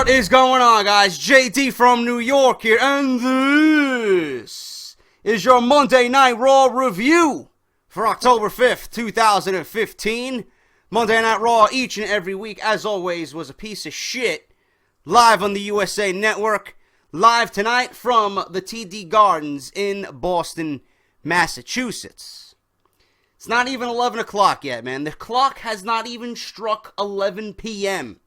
What is going on, guys? JD from New York here, and this is your Monday Night Raw review for October 5th, 2015. Monday Night Raw each and every week, as always, was a piece of shit. Live on the USA Network. Live tonight from the TD Gardens in Boston, Massachusetts. It's not even 11 o'clock yet, man. The clock has not even struck 11 p.m.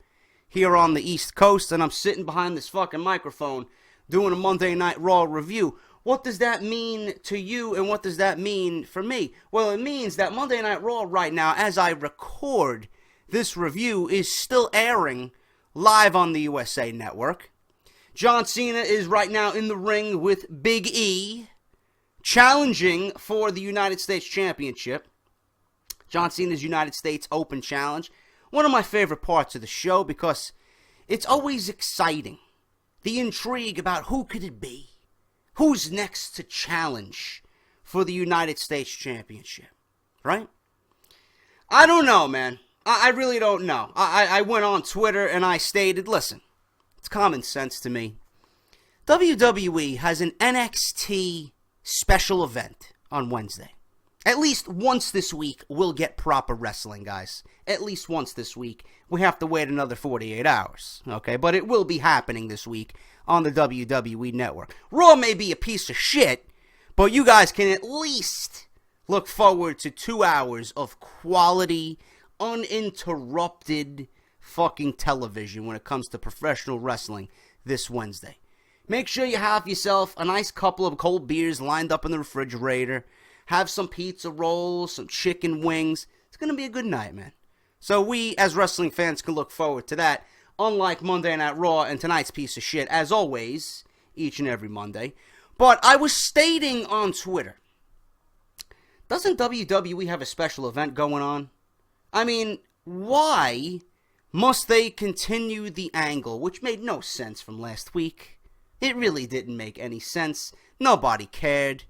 here on the East Coast, and I'm sitting behind this fucking microphone doing a Monday Night Raw review. What does that mean to you, and what does that mean for me? Well, it means that Monday Night Raw right now, as I record this review, is still airing live on the USA Network. John Cena is right now in the ring with Big E, challenging for the United States Championship. John Cena's United States Open Challenge. One of my favorite parts of the show because it's always exciting. The intrigue about who could it be? Who's next to challenge for the United States Championship? Right? I don't know, man. I really don't know. I went on Twitter and I stated, listen, it's common sense to me. WWE has an NXT special event on Wednesday. At least once this week, we'll get proper wrestling, guys. At least once this week. We have to wait another 48 hours, okay? But it will be happening this week on the WWE Network. Raw may be a piece of shit, but you guys can at least look forward to 2 hours of quality, uninterrupted fucking television when it comes to professional wrestling this Wednesday. Make sure you have yourself a nice couple of cold beers lined up in the refrigerator. Have some pizza rolls, some chicken wings. It's going to be a good night, man. So we, as wrestling fans, can look forward to that. Unlike Monday Night Raw and tonight's piece of shit, as always, each and every Monday. But I was stating on Twitter, doesn't WWE have a special event going on? I mean, why must they continue the angle, which made no sense from last week? It really didn't make any sense. Nobody cared.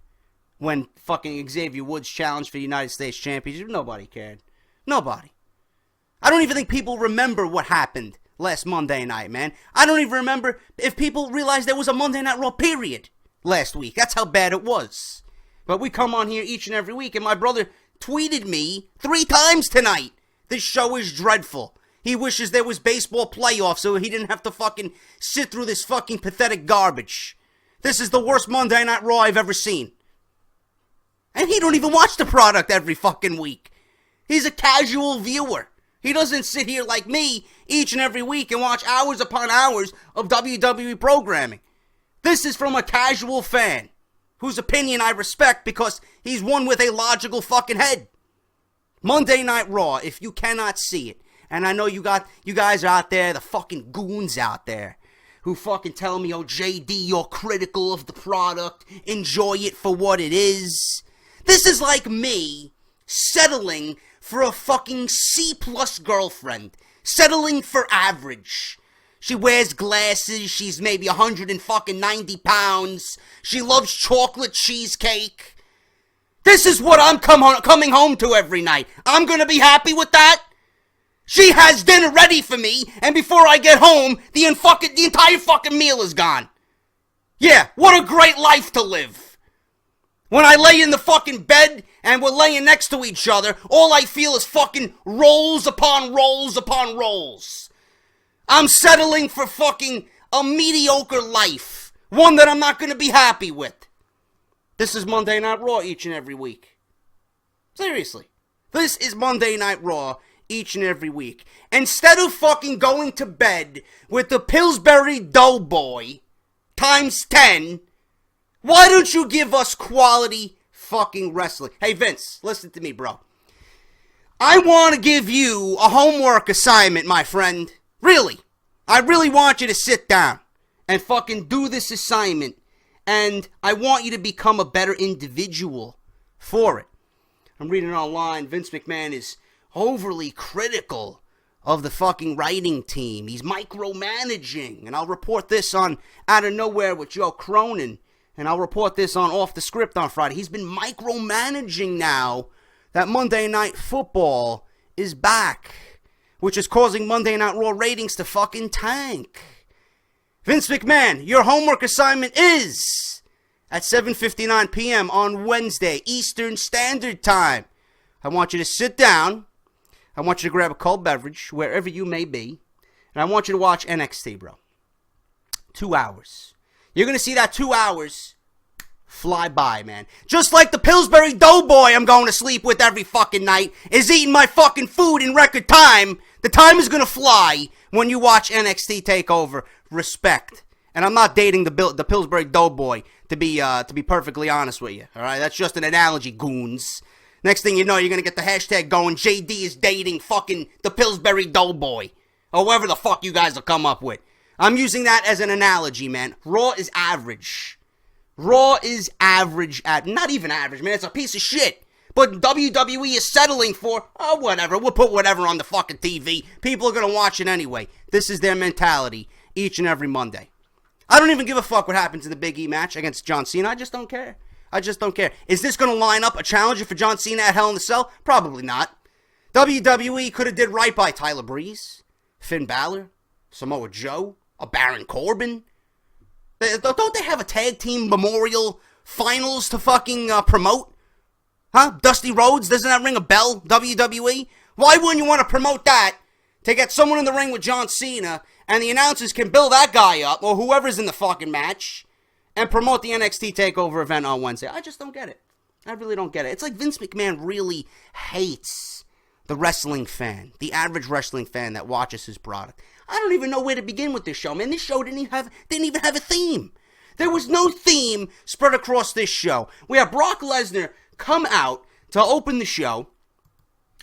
When fucking Xavier Woods challenged for the United States Championship, nobody cared. Nobody. I don't even think people remember what happened last Monday night, man. I don't even remember if people realized there was a Monday Night Raw period last week. That's how bad it was. But we come on here each and every week, and my brother tweeted me 3 times tonight. This show is dreadful. He wishes there was baseball playoffs so he didn't have to fucking sit through this fucking pathetic garbage. This is the worst Monday Night Raw I've ever seen. And he don't even watch the product every fucking week. He's a casual viewer. He doesn't sit here like me each and every week and watch hours upon hours of WWE programming. This is from a casual fan, whose opinion I respect because he's one with a logical fucking head. Monday Night Raw, if you cannot see it, and I know you guys are out there, the fucking goons out there, who fucking tell me, oh, JD, you're critical of the product, enjoy it for what it is. This is like me settling for a fucking C-plus girlfriend. Settling for average. She wears glasses, she's maybe 190 pounds. She loves chocolate cheesecake. This is what I'm coming home to every night. I'm gonna be happy with that? She has dinner ready for me, and before I get home, the entire fucking meal is gone. Yeah, what a great life to live. When I lay in the fucking bed and we're laying next to each other, all I feel is fucking rolls upon rolls upon rolls. I'm settling for fucking a mediocre life. One that I'm not going to be happy with. This is Monday Night Raw each and every week. Seriously. This is Monday Night Raw each and every week. Instead of fucking going to bed with the Pillsbury Doughboy times 10... why don't you give us quality fucking wrestling? Hey, Vince, listen to me, bro. I want to give you a homework assignment, my friend. Really. I really want you to sit down and fucking do this assignment. And I want you to become a better individual for it. I'm reading online. Vince McMahon is overly critical of the fucking writing team. He's micromanaging. And I'll report this on Out of Nowhere with Joe Cronin. And I'll report this on Off the Script on Friday. He's been micromanaging now that Monday Night Football is back, which is causing Monday Night Raw ratings to fucking tank. Vince McMahon, your homework assignment is at 7:59 p.m. on Wednesday, Eastern Standard Time. I want you to sit down. I want you to grab a cold beverage, wherever you may be. And I want you to watch NXT, bro. 2 hours. You're going to see that 2 hours fly by, man. Just like the Pillsbury Doughboy I'm going to sleep with every fucking night is eating my fucking food in record time. The time is going to fly when you watch NXT TakeOver. Respect. And I'm not dating the Pillsbury Doughboy, to be perfectly honest with you. All right? That's just an analogy, goons. Next thing you know, you're going to get the hashtag going, JD is dating fucking the Pillsbury Doughboy. Or whatever the fuck you guys will come up with. I'm using that as an analogy, man. Raw is average. Raw is average not even average, man. It's a piece of shit. But WWE is settling for, oh, whatever. We'll put whatever on the fucking TV. People are going to watch it anyway. This is their mentality each and every Monday. I don't even give a fuck what happens in the Big E match against John Cena. I just don't care. I just don't care. Is this going to line up a challenger for John Cena at Hell in a Cell? Probably not. WWE could have did right by Tyler Breeze, Finn Balor, Samoa Joe, a Baron Corbin. Don't they have a tag team memorial finals to fucking promote? Huh? Dusty Rhodes, doesn't that ring a bell, WWE? Why wouldn't you want to promote that to get someone in the ring with John Cena and the announcers can build that guy up or whoever's in the fucking match and promote the NXT TakeOver event on Wednesday? I just don't get it. I really don't get it. It's like Vince McMahon really hates the wrestling fan, the average wrestling fan that watches his product. I don't even know where to begin with this show, man. This show didn't even have a theme. There was no theme spread across this show. We have Brock Lesnar come out to open the show.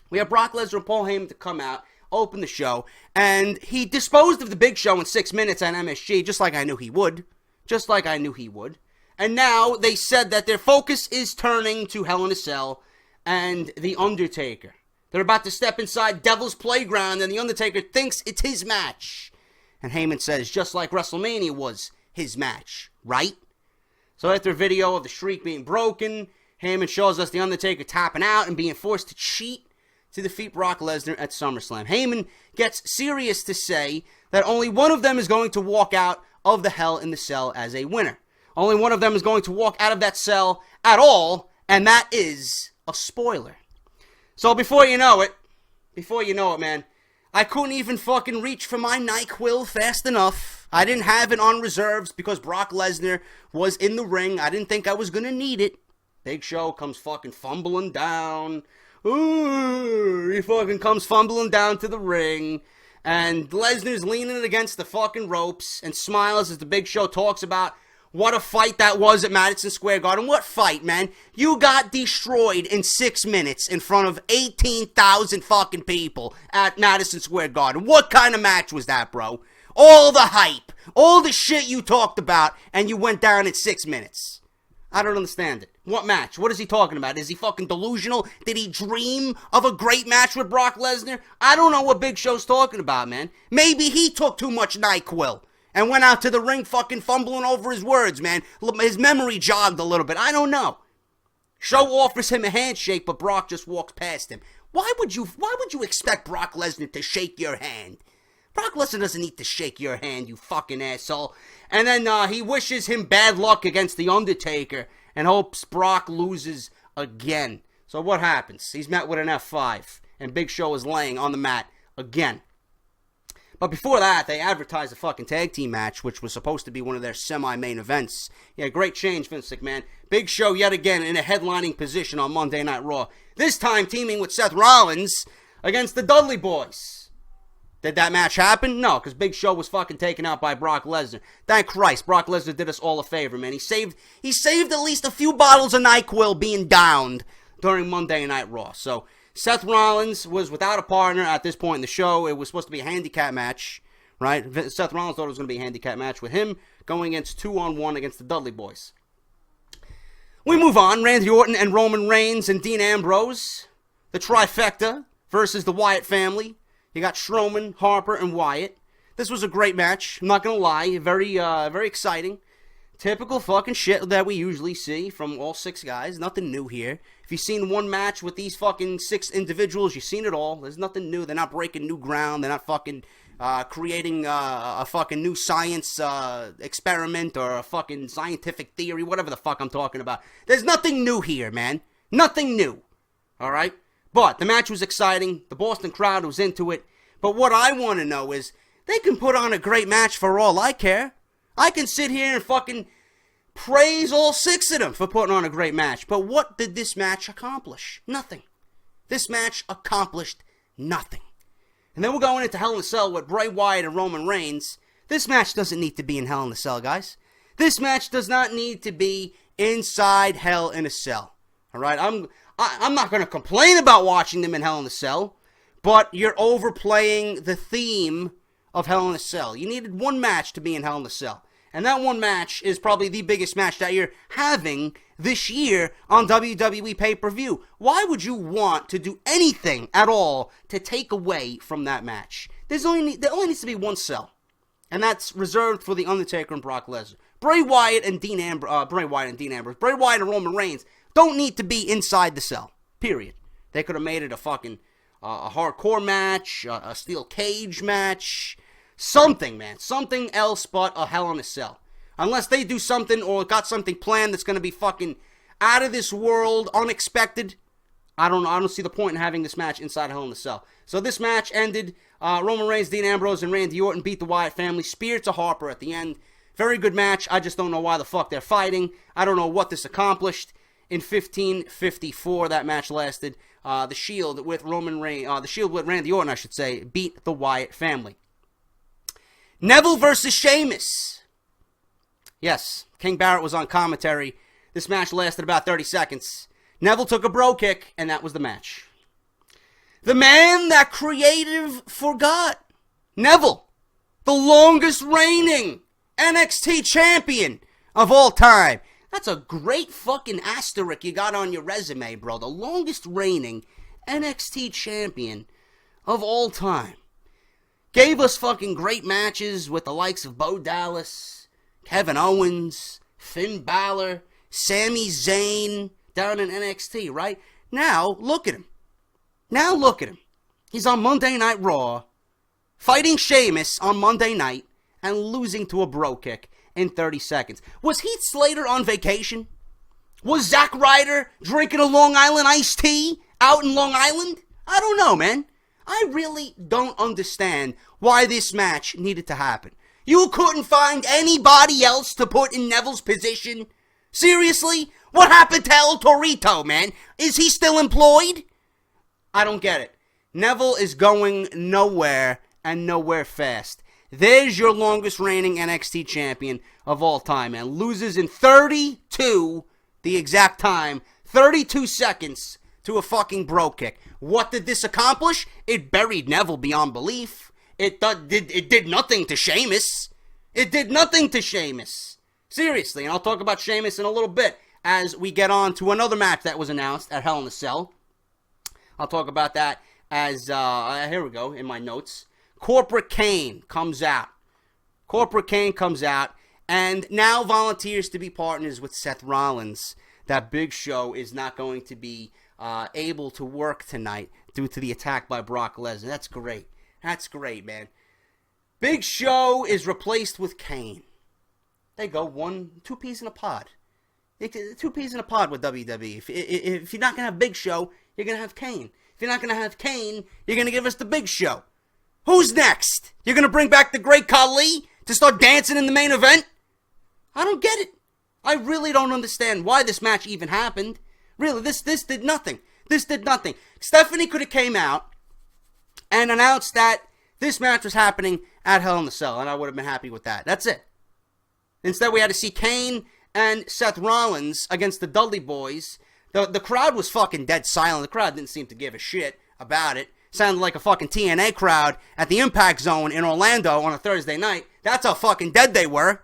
We have Brock Lesnar and Paul Heyman to come out, open the show, and he disposed of the Big Show in 6 minutes on MSG, just like I knew he would. Just like I knew he would. And now they said that their focus is turning to Hell in a Cell and The Undertaker. They're about to step inside Devil's Playground, and The Undertaker thinks it's his match. And Heyman says, just like WrestleMania was his match, right? So after a video of the streak being broken, Heyman shows us The Undertaker tapping out and being forced to cheat to defeat Brock Lesnar at SummerSlam. Heyman gets serious to say that only one of them is going to walk out of the Hell in the Cell as a winner. Only one of them is going to walk out of that cell at all, and that is a spoiler. So before you know it, man, I couldn't even fucking reach for my NyQuil fast enough. I didn't have it on reserves because Brock Lesnar was in the ring. I didn't think I was going to need it. Big Show comes fucking fumbling down. Ooh, he fucking comes fumbling down to the ring. And Lesnar's leaning against the fucking ropes and smiles as the Big Show talks about what a fight that was at Madison Square Garden. What fight, man? You got destroyed in 6 minutes in front of 18,000 fucking people at Madison Square Garden. What kind of match was that, bro? All the hype, all the shit you talked about, and you went down in 6 minutes. I don't understand it. What match? What is he talking about? Is he fucking delusional? Did he dream of a great match with Brock Lesnar? I don't know what Big Show's talking about, man. Maybe he took too much NyQuil and went out to the ring fucking fumbling over his words, man. His memory jogged a little bit. I don't know. Show offers him a handshake, but Brock just walks past him. Why would you expect Brock Lesnar to shake your hand? Brock Lesnar doesn't need to shake your hand, you fucking asshole. And then he wishes him bad luck against The Undertaker and hopes Brock loses again. So what happens? He's met with an F5, and Big Show is laying on the mat again. But before that, they advertised a fucking tag team match, which was supposed to be one of their semi-main events. Yeah, great change, Vince McMahon. Big Show yet again in a headlining position on Monday Night Raw. This time teaming with Seth Rollins against the Dudley Boys. Did that match happen? No, because Big Show was fucking taken out by Brock Lesnar. Thank Christ, Brock Lesnar did us all a favor, man. He saved at least a few bottles of NyQuil being downed during Monday Night Raw. So Seth Rollins was without a partner at this point in the show. It was supposed to be a handicap match, right? Seth Rollins thought it was going to be a handicap match with him going against 2-on-1 against the Dudley Boys. We move on. Randy Orton and Roman Reigns and Dean Ambrose. The trifecta versus the Wyatt family. You got Strowman, Harper, and Wyatt. This was a great match. I'm not going to lie. Very exciting. Typical fucking shit that we usually see from all six guys. Nothing new here. If you've seen one match with these fucking six individuals, you've seen it all. There's nothing new. They're not breaking new ground. They're not fucking creating a fucking new science experiment or a fucking scientific theory, whatever the fuck I'm talking about. There's nothing new here, man. Nothing new. All right? But the match was exciting. The Boston crowd was into it. But what I want to know is, they can put on a great match for all I care. I can sit here and fucking praise all 6 of them for putting on a great match. But what did this match accomplish? Nothing. This match accomplished nothing. And then we're going into Hell in a Cell with Bray Wyatt and Roman Reigns. This match doesn't need to be in Hell in a Cell, guys. This match does not need to be inside Hell in a Cell. All right? I'm not going to complain about watching them in Hell in a Cell, but you're overplaying the theme of Hell in a Cell. You needed one match to be in Hell in a Cell. And that one match is probably the biggest match that you're having this year on WWE pay-per-view. Why would you want to do anything at all to take away from that match? There only needs to be one cell. And that's reserved for The Undertaker and Brock Lesnar. Bray Wyatt and Bray Wyatt and Roman Reigns don't need to be inside the cell. Period. They could have made it a fucking a hardcore match, a steel cage match. Something, man. Something else but a Hell in a Cell. Unless they do something or got something planned that's going to be fucking out of this world, unexpected. I don't see the point in having this match inside Hell in a Cell. So this match ended. Roman Reigns, Dean Ambrose, and Randy Orton beat the Wyatt family. Spear to Harper at the end. Very good match. I just don't know why the fuck they're fighting. I don't know what this accomplished. In 1554, that match lasted. The Shield with Randy Orton, I should say, beat the Wyatt family. Neville versus Sheamus. Yes, King Barrett was on commentary. This match lasted about 30 seconds. Neville took a bro kick, and that was the match. The man that creative forgot. Neville, the longest reigning NXT champion of all time. That's a great fucking asterisk you got on your resume, bro. The longest reigning NXT champion of all time. Gave us fucking great matches with the likes of Bo Dallas, Kevin Owens, Finn Balor, Sami Zayn down in NXT, right? Now, look at him. He's on Monday Night Raw, fighting Sheamus on Monday night, and losing to a bro kick in 30 seconds. Was Heath Slater on vacation? Was Zack Ryder drinking a Long Island iced tea out in Long Island? I don't know, man. I really don't understand why this match needed to happen. You couldn't find anybody else to put in Neville's position? Seriously? What happened to El Torito, man? Is he still employed? I don't get it. Neville is going nowhere and nowhere fast. There's your longest reigning NXT champion of all time, man. Loses in 32, the exact time, 32 seconds to a fucking bro kick. What did this accomplish? It buried Neville beyond belief. It did nothing to Sheamus. It did nothing to Sheamus. Seriously, and I'll talk about Sheamus in a little bit as we get on to another match that was announced at Hell in a Cell. I'll talk about that as, here we go, in my notes. Corporate Kane comes out. And now volunteers to be partners with Seth Rollins. That Big Show is not going to be able to work tonight due to the attack by Brock Lesnar. That's great. That's great, man. Big Show is replaced with Kane. They go two peas in a pod. Two peas in a pod with WWE. If you're not going to have Big Show, you're going to have Kane. If you're not going to have Kane, you're going to give us the Big Show. Who's next? You're going to bring back the Great Khali to start dancing in the main event? I don't get it. I really don't understand why this match even happened. Really, this did nothing. This did nothing. Stephanie could have came out and announced that this match was happening at Hell in a Cell, and I would have been happy with that. That's it. Instead, we had to see Kane and Seth Rollins against the Dudley Boys. The crowd was fucking dead silent. The crowd didn't seem to give a shit about it. Sounded like a fucking TNA crowd at the Impact Zone in Orlando on a Thursday night. That's how fucking dead they were.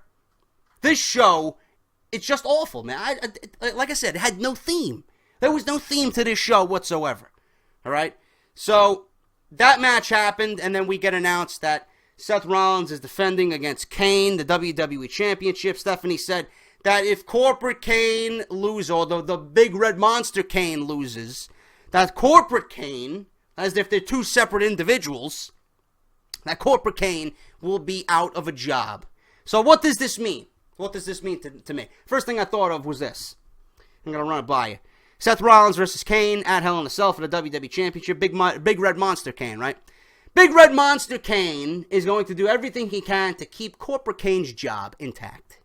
This show, it's just awful, man. Like I said, it had no theme. There was no theme to this show whatsoever. All right? So, that match happened, and then we get announced that Seth Rollins is defending against Kane, the WWE Championship. Stephanie said that if Corporate Kane loses, or the Big Red Monster Kane loses, that Corporate Kane, as if they're two separate individuals, that Corporate Kane will be out of a job. So what does this mean? What does this mean to me? First thing I thought of was this. I'm going to run it by you. Seth Rollins versus Kane at Hell in a Cell for the WWE Championship. Big Red Monster Kane, right? Big Red Monster Kane is going to do everything he can to keep Corporate Kane's job intact.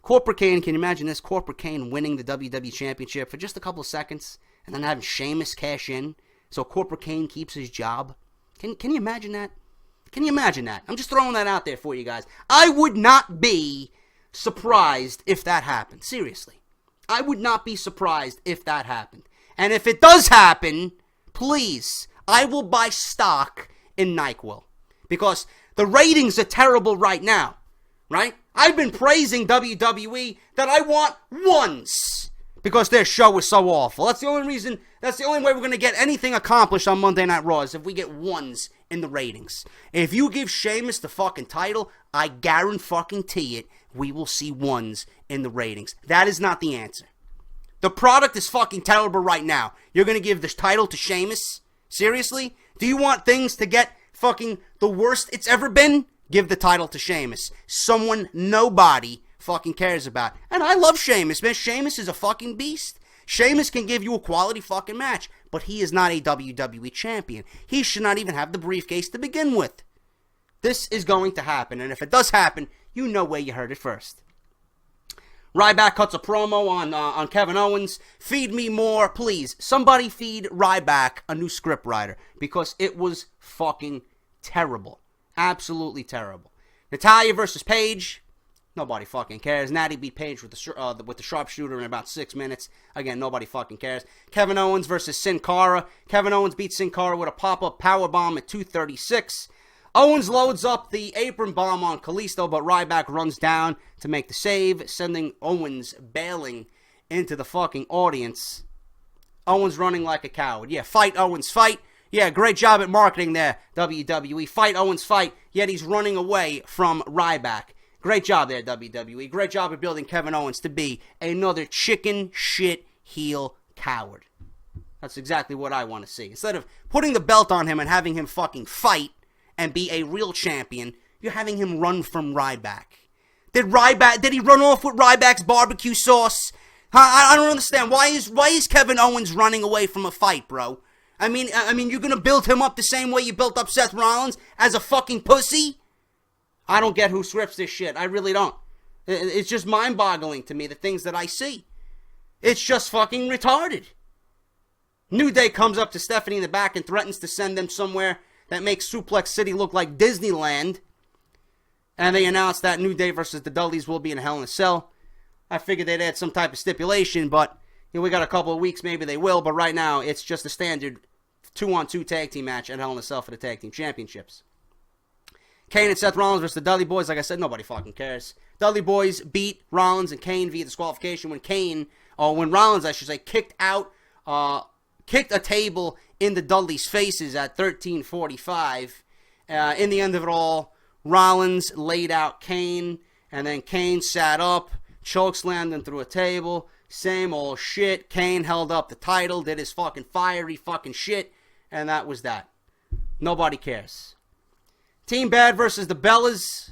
Corporate Kane, can you imagine this? Corporate Kane winning the WWE Championship for just a couple of seconds and then having Sheamus cash in so Corporate Kane keeps his job. Can you imagine that? Can you imagine that? I'm just throwing that out there for you guys. I would not be surprised if that happened. Seriously. I would not be surprised if that happened. And if it does happen, please, I will buy stock in NyQuil. Because the ratings are terrible right now. Right? I've been praising WWE that I want ones because their show is so awful. That's the only reason, that's the only way we're going to get anything accomplished on Monday Night Raw is if we get ones in the ratings. If you give Sheamus the fucking title, I guarantee it, we will see ones in the ratings. That is not the answer. The product is fucking terrible right now. You're going to give this title to Sheamus? Seriously? Do you want things to get fucking the worst it's ever been? Give the title to Sheamus. Someone nobody fucking cares about. And I love Sheamus, man. Sheamus is a fucking beast. Sheamus can give you a quality fucking match, but he is not a WWE champion. He should not even have the briefcase to begin with. This is going to happen, and if it does happen, you know where you heard it first. Ryback cuts a promo on Kevin Owens. Feed me more, please. Somebody feed Ryback a new scriptwriter, because it was fucking terrible. Absolutely terrible. Natalya versus Paige. Nobody fucking cares. Natty beat Paige with the sharpshooter in about 6 minutes. Again, nobody fucking cares. Kevin Owens versus Sin Cara. Kevin Owens beats Sin Cara with a pop-up powerbomb at 2:36. Owens loads up the apron bomb on Kalisto, but Ryback runs down to make the save, sending Owens bailing into the fucking audience. Owens running like a coward. Yeah, fight Owens, fight. Yeah, great job at marketing there, WWE. Fight Owens, fight. Yet he's running away from Ryback. Great job there, WWE. Great job at building Kevin Owens to be another chicken shit heel coward. That's exactly what I want to see. Instead of putting the belt on him and having him fucking fight and be a real champion, you're having him run from Ryback. Did he run off with Ryback's barbecue sauce? I don't understand. Why is Kevin Owens running away from a fight, bro? I mean, you're gonna build him up the same way you built up Seth Rollins as a fucking pussy? I don't get who scripts this shit. I really don't. It's just mind-boggling to me, the things that I see. It's just fucking retarded. New Day comes up to Stephanie in the back and threatens to send them somewhere that makes Suplex City look like Disneyland. And they announced that New Day versus the Dudleys will be in Hell in a Cell. I figured they'd add some type of stipulation, but we got a couple of weeks, maybe they will. But right now, it's just a standard 2-on-2 tag team match at Hell in a Cell for the tag team championships. Kane and Seth Rollins versus the Dudley Boys. Like I said, nobody fucking cares. Dudley Boys beat Rollins and Kane via disqualification when Rollins, I should say, kicked a table in the Dudleys' faces at 13:45. In the end of it all, Rollins laid out Kane, and then Kane sat up, chokeslammed him through a table. Same old shit. Kane held up the title, did his fucking fiery fucking shit, and that was that. Nobody cares. Team Bad versus the Bellas.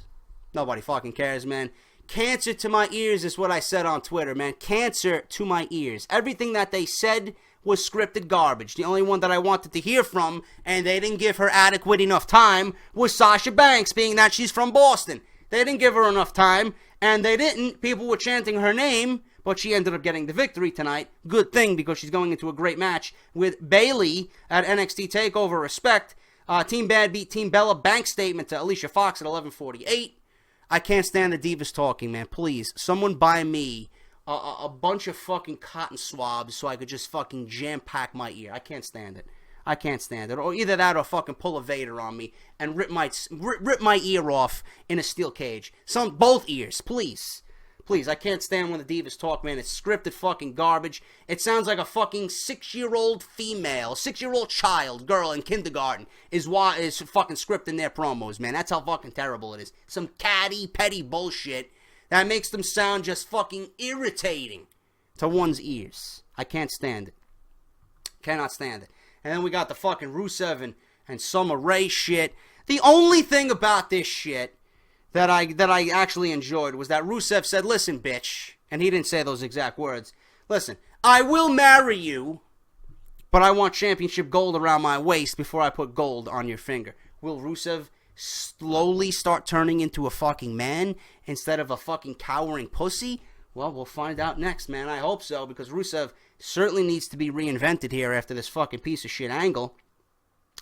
Nobody fucking cares, man. Cancer to my ears is what I said on Twitter, man. Cancer to my ears. Everything that they said was scripted garbage. The only one that I wanted to hear from, and they didn't give her adequate enough time, was Sasha Banks, being that she's from Boston. They didn't give her enough time, and they didn't. People were chanting her name, but she ended up getting the victory tonight. Good thing, because she's going into a great match with Bayley at NXT TakeOver Respect. Team Bad beat Team Bella. Bank statement to Alicia Fox at 11:48. I can't stand the Divas talking, man. Please, someone buy me a bunch of fucking cotton swabs so I could just fucking jam-pack my ear. I can't stand it. I can't stand it. Or either that or fucking pull a Vader on me and rip my ear off in a steel cage. Both ears, please. Please, I can't stand when the Divas talk, man. It's scripted fucking garbage. It sounds like a fucking 6-year-old female, 6-year-old child, girl in kindergarten is fucking scripting their promos, man. That's how fucking terrible it is. Some catty, petty bullshit that makes them sound just fucking irritating to one's ears. I can't stand it. Cannot stand it. And then we got the fucking Rusev and Summer Rae shit. The only thing about this shit that I actually enjoyed was that Rusev said, listen, bitch, and he didn't say those exact words. Listen, I will marry you, but I want championship gold around my waist before I put gold on your finger. Will Rusev slowly start turning into a fucking man instead of a fucking cowering pussy? Well, we'll find out next, man. I hope so, because Rusev certainly needs to be reinvented here after this fucking piece of shit angle.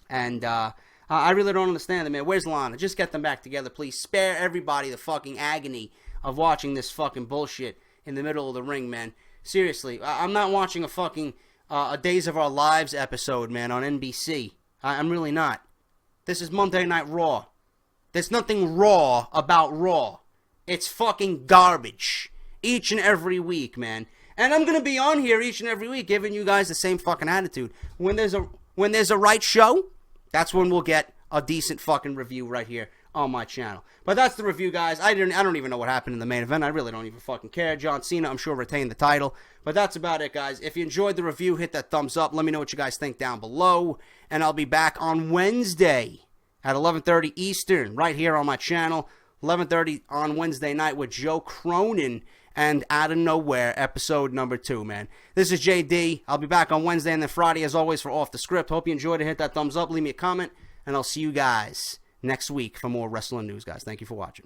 And I really don't understand it, man. Where's Lana? Just get them back together, please. Spare everybody the fucking agony of watching this fucking bullshit in the middle of the ring, man. Seriously, I'm not watching a fucking a Days of Our Lives episode, man, on NBC. I'm really not. This is Monday Night Raw. There's nothing raw about Raw. It's fucking garbage. Each and every week, man. And I'm going to be on here each and every week giving you guys the same fucking attitude. When there's a right show, that's when we'll get a decent fucking review right here on my channel. But that's the review, guys. I don't even know what happened in the main event. I really don't even fucking care. John Cena, I'm sure, retained the title. But that's about it, guys. If you enjoyed the review, hit that thumbs up. Let me know what you guys think down below. And I'll be back on Wednesday at 11:30 Eastern right here on my channel. 11:30 on Wednesday night with Joe Cronin and Out of Nowhere, episode number 2, man. This is JD. I'll be back on Wednesday and then Friday, as always, for Off the Script. Hope you enjoyed it. Hit that thumbs up. Leave me a comment. And I'll see you guys next week for more wrestling news, guys. Thank you for watching.